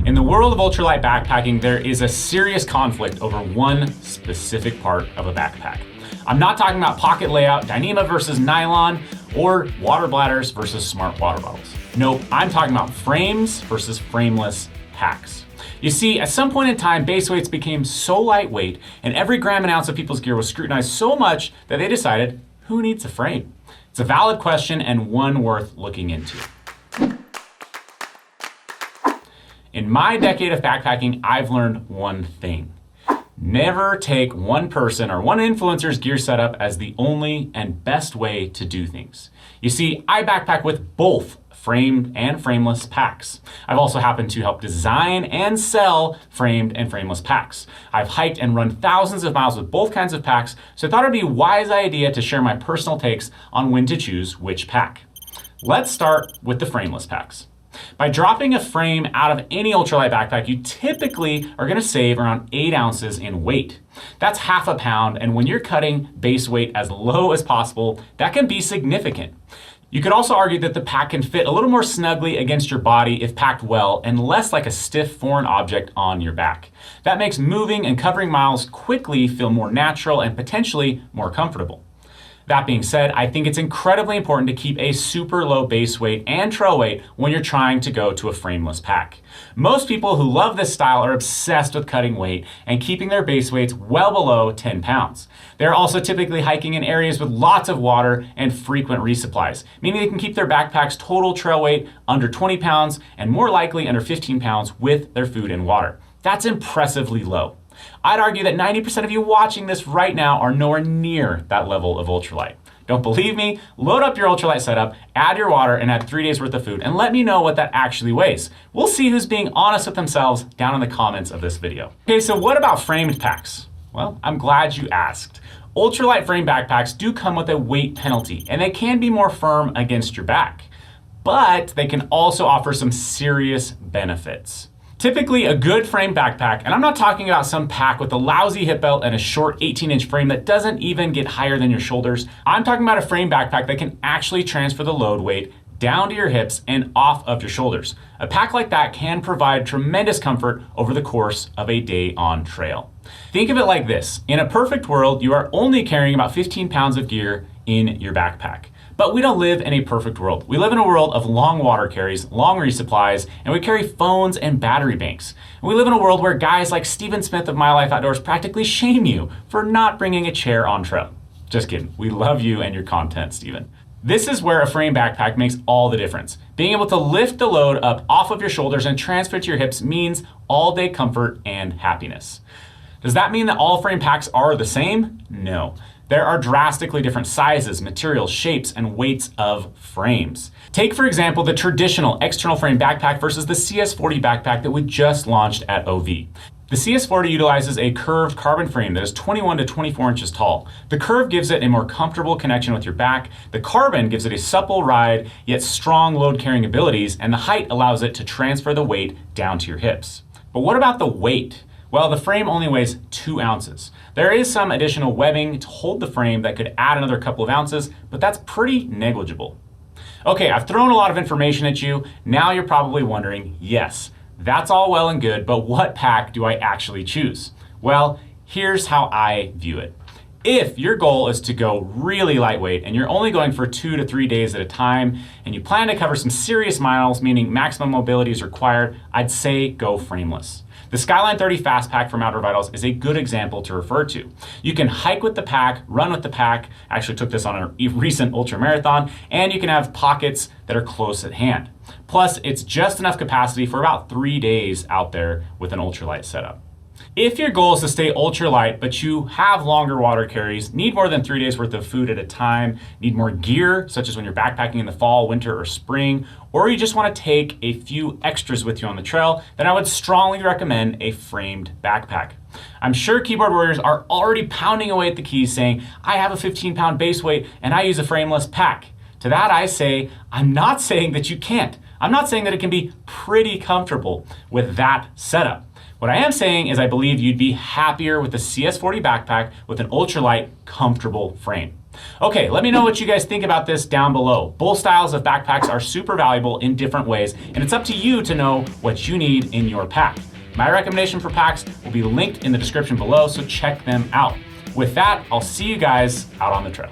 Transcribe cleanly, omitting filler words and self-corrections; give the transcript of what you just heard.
In the world of ultralight backpacking, there is a serious conflict over one specific part of a backpack. I'm not talking about pocket layout, Dyneema versus nylon, or water bladders versus smart water bottles. Nope, I'm talking about frames versus frameless packs. You see, at some point in time, base weights became so lightweight and every gram and ounce of people's gear was scrutinized so much that they decided, who needs a frame? It's a valid question and one worth looking into. In my decade of backpacking, I've learned one thing. Never take one person or one influencer's gear setup as the only and best way to do things. You see, I backpack with both framed and frameless packs. I've also happened to help design and sell framed and frameless packs. I've hiked and run thousands of miles with both kinds of packs, so I thought it'd be a wise idea to share my personal takes on when to choose which pack. Let's start with the frameless packs. By dropping a frame out of any ultralight backpack, you typically are going to save around 8 ounces in weight. That's half a pound, and when you're cutting base weight as low as possible, that can be significant. You could also argue that the pack can fit a little more snugly against your body if packed well and less like a stiff foreign object on your back. That makes moving and covering miles quickly feel more natural and potentially more comfortable. That being said, I think it's incredibly important to keep a super low base weight and trail weight when you're trying to go to a frameless pack. Most people who love this style are obsessed with cutting weight and keeping their base weights well below 10 pounds. They're also typically hiking in areas with lots of water and frequent resupplies, meaning they can keep their backpack's total trail weight under 20 pounds and more likely under 15 pounds with their food and water. That's impressively low. I'd argue that 90% of you watching this right now are nowhere near that level of ultralight. Don't believe me? Load up your ultralight setup, add your water, and add 3 days worth of food, and let me know what that actually weighs. We'll see who's being honest with themselves down in the comments of this video. Okay, so what about framed packs? Well, I'm glad you asked. Ultralight frame backpacks do come with a weight penalty, and they can be more firm against your back. But they can also offer some serious benefits. Typically a good frame backpack, and I'm not talking about some pack with a lousy hip belt and a short 18-inch frame that doesn't even get higher than your shoulders. I'm talking about a frame backpack that can actually transfer the load weight down to your hips and off of your shoulders. A pack like that can provide tremendous comfort over the course of a day on trail. Think of it like this. In a perfect world, you are only carrying about 15 pounds of gear in your backpack. But we don't live in a perfect world. We live in a world of long water carries, long resupplies, and we carry phones and battery banks. And we live in a world where guys like Steven Smith of My Life Outdoors practically shame you for not bringing a chair on trail. Just kidding. We love you and your content, Steven. This is where a frame backpack makes all the difference. Being able to lift the load up off of your shoulders and transfer it to your hips means all-day comfort and happiness. Does that mean that all frame packs are the same? No. There are drastically different sizes, materials, shapes, and weights of frames. Take, for example, the traditional external frame backpack versus the CS40 backpack that we just launched at OV. The CS40 utilizes a curved carbon frame that is 21 to 24 inches tall. The curve gives it a more comfortable connection with your back. The carbon gives it a supple ride, yet strong load carrying abilities, and the height allows it to transfer the weight down to your hips. But what about the weight? Well, the frame only weighs 2 ounces. There is some additional webbing to hold the frame that could add another couple of ounces, but that's pretty negligible. Okay, I've thrown a lot of information at you. Now you're probably wondering, yes, that's all well and good, but what pack do I actually choose? Well, here's how I view it. If your goal is to go really lightweight and you're only going for 2 to 3 days at a time and you plan to cover some serious miles, meaning maximum mobility is required, I'd say go frameless. The Skyline 30 Fast Pack from Outdoor Vitals is a good example to refer to. You can hike with the pack, run with the pack, I actually took this on a recent ultra marathon, and you can have pockets that are close at hand. Plus, it's just enough capacity for about 3 days out there with an ultralight setup. If your goal is to stay ultralight, but you have longer water carries, need more than 3 days worth of food at a time, need more gear, such as when you're backpacking in the fall, winter, or spring, or you just want to take a few extras with you on the trail, then I would strongly recommend a framed backpack. I'm sure keyboard warriors are already pounding away at the keys saying, I have a 15-pound base weight and I use a frameless pack. To that I say, I'm not saying that you can't. I'm not saying that it can be pretty comfortable with that setup. What I am saying is I believe you'd be happier with the CS40 backpack with an ultralight, comfortable frame. Okay, let me know what you guys think about this down below. Both styles of backpacks are super valuable in different ways, and it's up to you to know what you need in your pack. My recommendation for packs will be linked in the description below, so check them out. With that, I'll see you guys out on the trail.